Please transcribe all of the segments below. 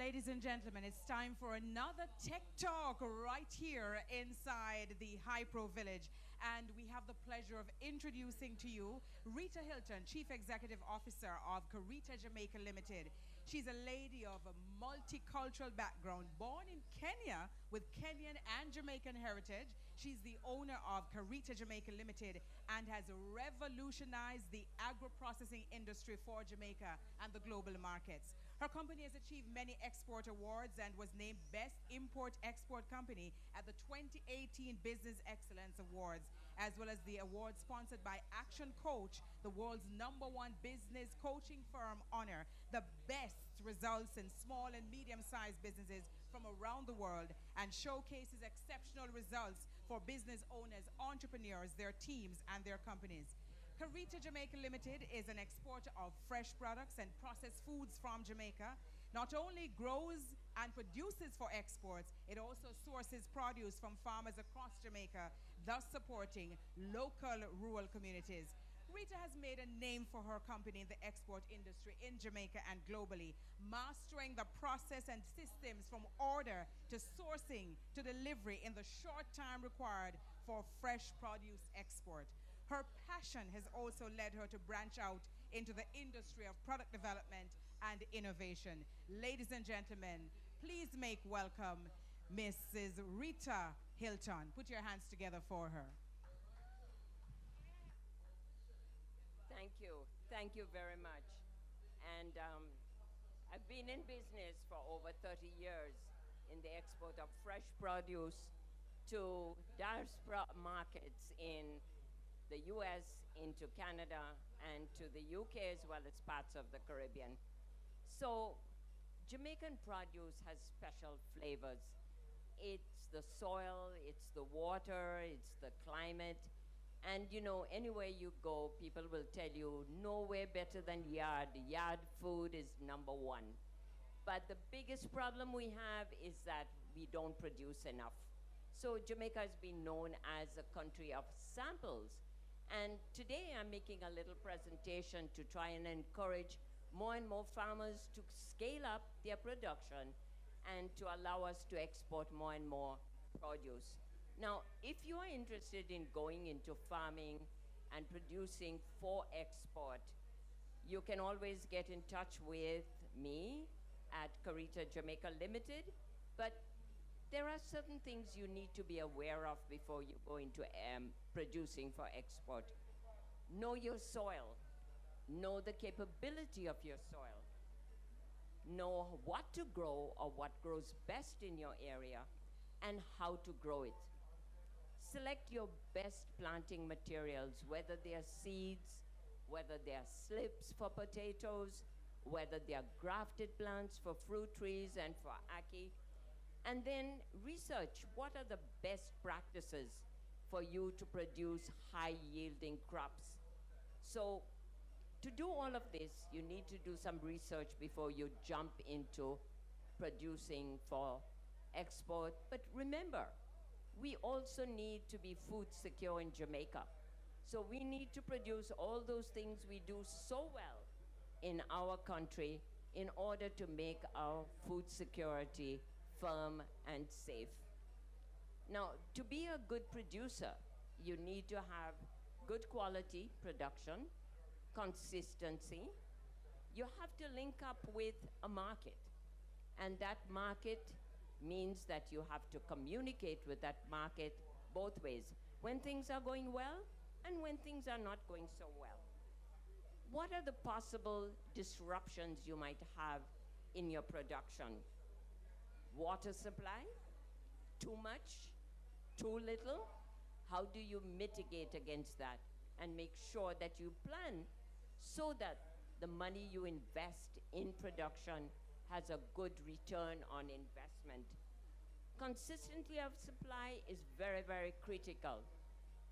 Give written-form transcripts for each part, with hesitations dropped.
Ladies and gentlemen, it's time for another Tech Talk right here inside the Hypro Village. And we have the pleasure of introducing to you Rita Hilton, Chief Executive Officer of CARITA Jamaica Limited. She's a lady of a multicultural background, born in Kenya with Kenyan and Jamaican heritage. She's the owner of CARITA Jamaica Limited and has revolutionized the agro-processing industry for Jamaica and the global markets. Her company has achieved many export awards and was named Best Import-Export Company at the 2018 Business Excellence Awards, as well as the award sponsored by Action Coach, the world's #1 business coaching firm honor, the best results in small and medium-sized businesses from around the world, and showcases exceptional results for business owners, entrepreneurs, their teams, and their companies. CARITA Jamaica Limited is an exporter of fresh products and processed foods from Jamaica. Not only grows and produces for exports, it also sources produce from farmers across Jamaica, thus supporting local rural communities. Rita has made a name for her company in the export industry in Jamaica and globally, mastering the process and systems from order to sourcing to delivery in the short time required for fresh produce export. Her passion has also led her to branch out into the industry of product development and innovation. Ladies and gentlemen, please make welcome Mrs. Rita Hilton. Put your hands together for her. Thank you. Thank you very much. And I've been in business for over 30 years in the export of fresh produce to diaspora markets in the US, into Canada, and to the UK, as well as parts of the Caribbean. So Jamaican produce has special flavors. It's the soil, it's the water, it's the climate. And you know, anywhere you go, people will tell you, nowhere better than yard. Yard food is #1. But the biggest problem we have is that we don't produce enough. So Jamaica has been known as a country of samples. And today I'm making a little presentation to try and encourage more and more farmers to scale up their production and to allow us to export more and more produce. Now, if you are interested in going into farming and producing for export, you can always get in touch with me at CARITA Jamaica Limited, but there are certain things you need to be aware of before you go into producing for export. Know your soil. Know the capability of your soil. Know what to grow or what grows best in your area and how to grow it. Select your best planting materials, whether they are seeds, whether they are slips for potatoes, whether they are grafted plants for fruit trees and for ackee. And then research what are the best practices for you to produce high-yielding crops. So to do all of this, you need to do some research before you jump into producing for export. But remember, we also need to be food secure in Jamaica. So we need to produce all those things we do so well in our country in order to make our food security firm and safe. Now, to be a good producer, you need to have good quality production, consistency. You have to link up with a market. And that market means that you have to communicate with that market both ways, when things are going well and when things are not going so well. What are the possible disruptions you might have in your production? Water supply? Too much? Too little? How do you mitigate against that and make sure that you plan so that the money you invest in production has a good return on investment? Consistency of supply is very, very critical.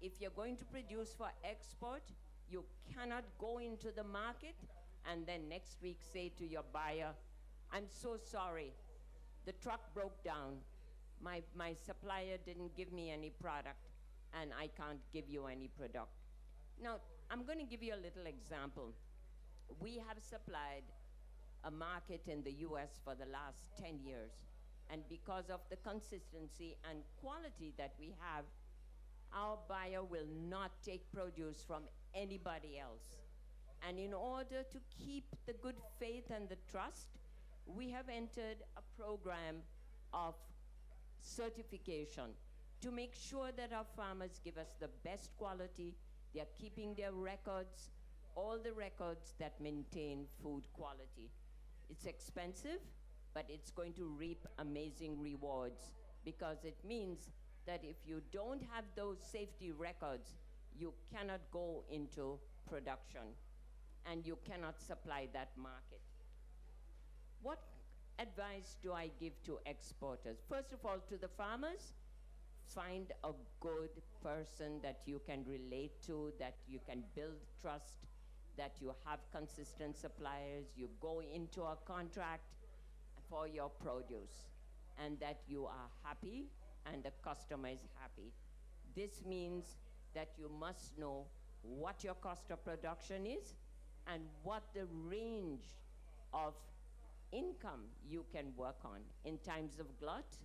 If you're going to produce for export, you cannot go into the market and then next week say to your buyer, I'm so sorry, the truck broke down. My supplier didn't give me any product and I can't give you any product. Now, I'm going to give you a little example. We have supplied a market in the US for the last 10 years. And because of the consistency and quality that we have, our buyer will not take produce from anybody else. And in order to keep the good faith and the trust, we have entered a program of certification to make sure that our farmers give us the best quality. They're keeping their records, all the records that maintain food quality. It's expensive, but it's going to reap amazing rewards, because it means that if you don't have those safety records, you cannot go into production and you cannot supply that market. What advice do I give to exporters? First of all, to the farmers, find a good person that you can relate to, that you can build trust, that you have consistent suppliers, you go into a contract for your produce, and that you are happy and the customer is happy. This means that you must know what your cost of production is and what the range of income you can work on. In times of glut,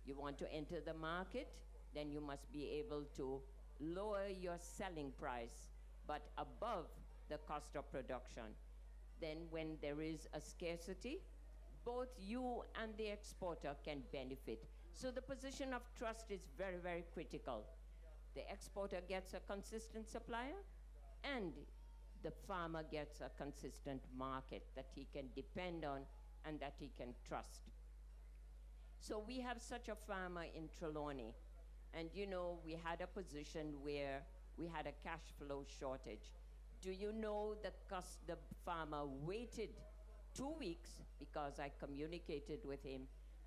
you want to enter the market, then you must be able to lower your selling price, but above the cost of production. Then when there is a scarcity, both you and the exporter can benefit. So the position of trust is very, very critical. The exporter gets a consistent supplier, and the farmer gets a consistent market that he can depend on and that he can trust. So we have such a farmer in Trelawney, and you know, we had a position where we had a cash flow shortage. Do you know the farmer waited 2 weeks, because I communicated with him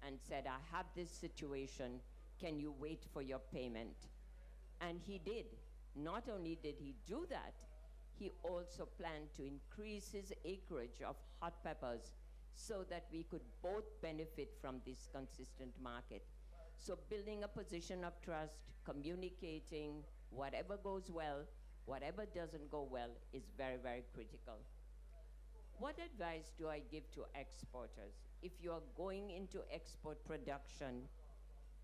and said, I have this situation, can you wait for your payment? And he did. Not only did he do that, he also planned to increase his acreage of hot peppers so that we could both benefit from this consistent market. So building a position of trust, communicating, whatever goes well, whatever doesn't go well is very, very critical. What advice do I give to exporters? If you are going into export production,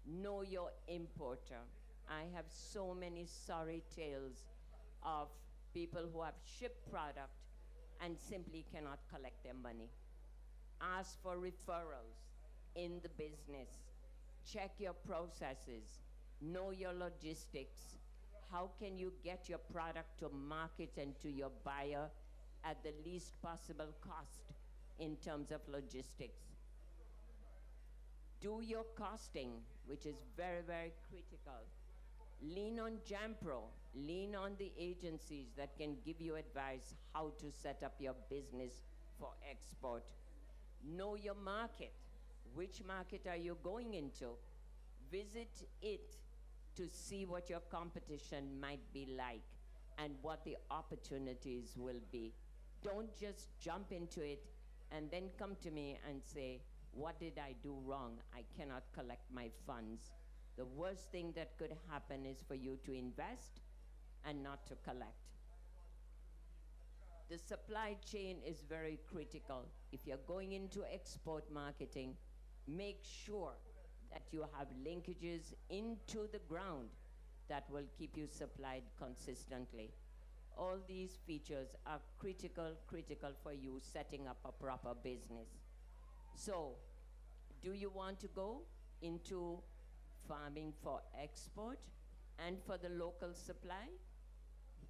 know your importer. I have so many sorry tales of people who have shipped product and simply cannot collect their money. Ask for referrals in the business. Check your processes. Know your logistics. How can you get your product to market and to your buyer at the least possible cost in terms of logistics? Do your costing, which is very, very critical. Lean on JAMPRO. Lean on the agencies that can give you advice how to set up your business for export. Know your market. Which market are you going into? Visit it to see what your competition might be like and what the opportunities will be. Don't just jump into it and then come to me and say, what did I do wrong? I cannot collect my funds. The worst thing that could happen is for you to invest and not to collect. The supply chain is very critical. If you're going into export marketing, make sure that you have linkages into the ground that will keep you supplied consistently. All these features are critical for you setting up a proper business. So, do you want to go into farming for export and for the local supply?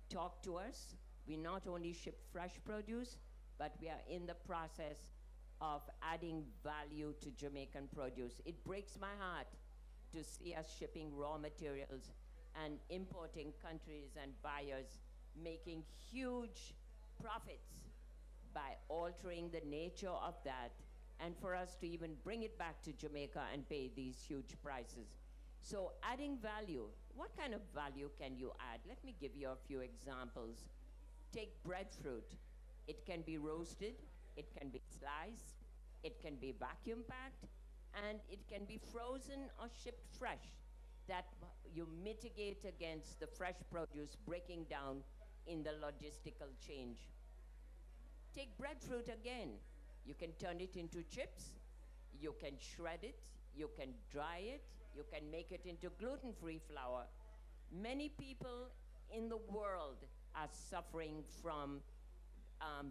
Talk to us. We not only ship fresh produce, but we are in the process of adding value to Jamaican produce. It breaks my heart to see us shipping raw materials and importing countries and buyers making huge profits by altering the nature of that, and for us to even bring it back to Jamaica and pay these huge prices. So adding value, what kind of value can you add? Let me give you a few examples. Take breadfruit. It can be roasted, it can be sliced, it can be vacuum packed, and it can be frozen or shipped fresh. That you mitigate against the fresh produce breaking down in the logistical change. Take breadfruit again. You can turn it into chips, you can shred it, you can dry it, you can make it into gluten-free flour. Many people in the world are suffering from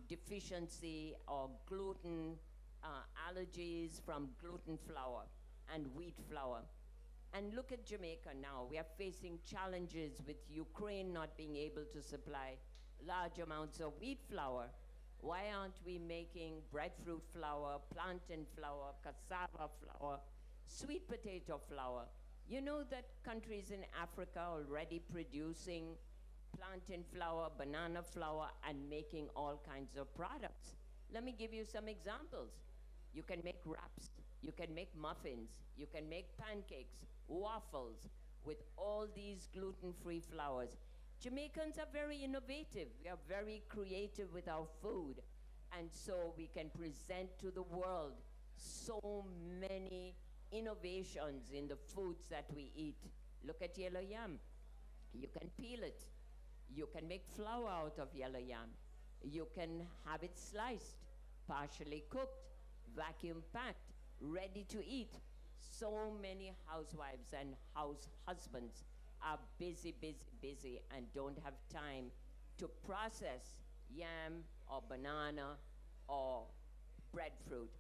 deficiency or gluten allergies from gluten flour and wheat flour. And look at Jamaica now. We are facing challenges with Ukraine not being able to supply large amounts of wheat flour. Why aren't we making breadfruit flour, plantain flour, cassava flour, sweet potato flour? You know that countries in Africa are already producing plantain flour, banana flour, and making all kinds of products. Let me give you some examples. You can make wraps, you can make muffins, you can make pancakes, waffles with all these gluten-free flours. Jamaicans are very innovative. We are very creative with our food. And so we can present to the world so many innovations in the foods that we eat. Look at yellow yam. You can peel it. You can make flour out of yellow yam. You can have it sliced, partially cooked, vacuum packed, ready to eat. So many housewives and house husbands are busy and don't have time to process yam or banana or breadfruit.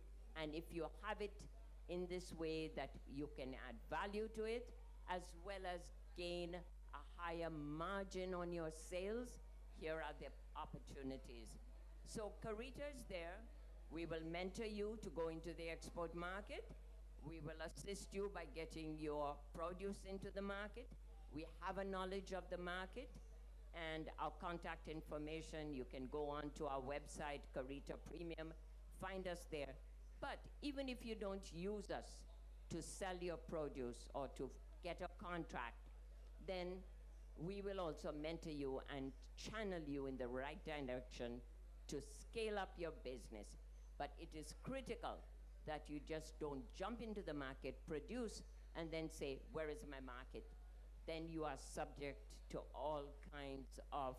And if you have it in this way that you can add value to it, as well as gain a higher margin on your sales, here are the opportunities. So CARITA is there. We will mentor you to go into the export market. We will assist you by getting your produce into the market. We have a knowledge of the market, and our contact information, you can go on to our website, CARITA Premium, find us there. But even if you don't use us to sell your produce or to get a contract, then we will also mentor you and channel you in the right direction to scale up your business. But it is critical that you just don't jump into the market, produce, and then say, where is my market? Then you are subject to all kinds of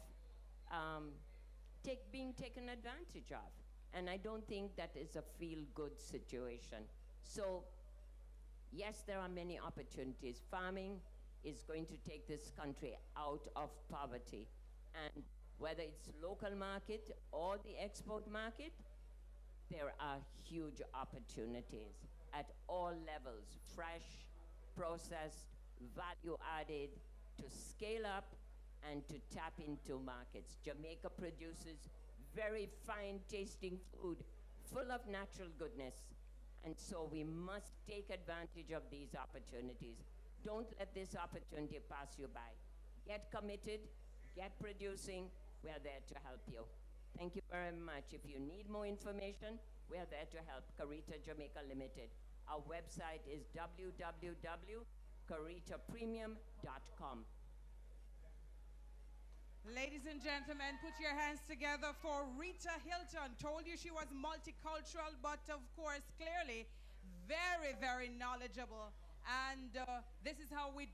being taken advantage of. And I don't think that is a feel-good situation. So, yes, there are many opportunities. Farming is going to take this country out of poverty. And whether it's local market or the export market, there are huge opportunities at all levels, fresh, processed, value added, to scale up and to tap into markets. Jamaica produces very fine tasting food, full of natural goodness. And so we must take advantage of these opportunities. Don't let this opportunity pass you by. Get committed, get producing. We are there to help you. Thank you very much. If you need more information, we are there to help. CARITA Jamaica Limited. Our website is www.caritapremium.com. Ladies and gentlemen, put your hands together for Rita Hilton. Told you she was multicultural, but of course, clearly, very, very knowledgeable. And this is how we do it.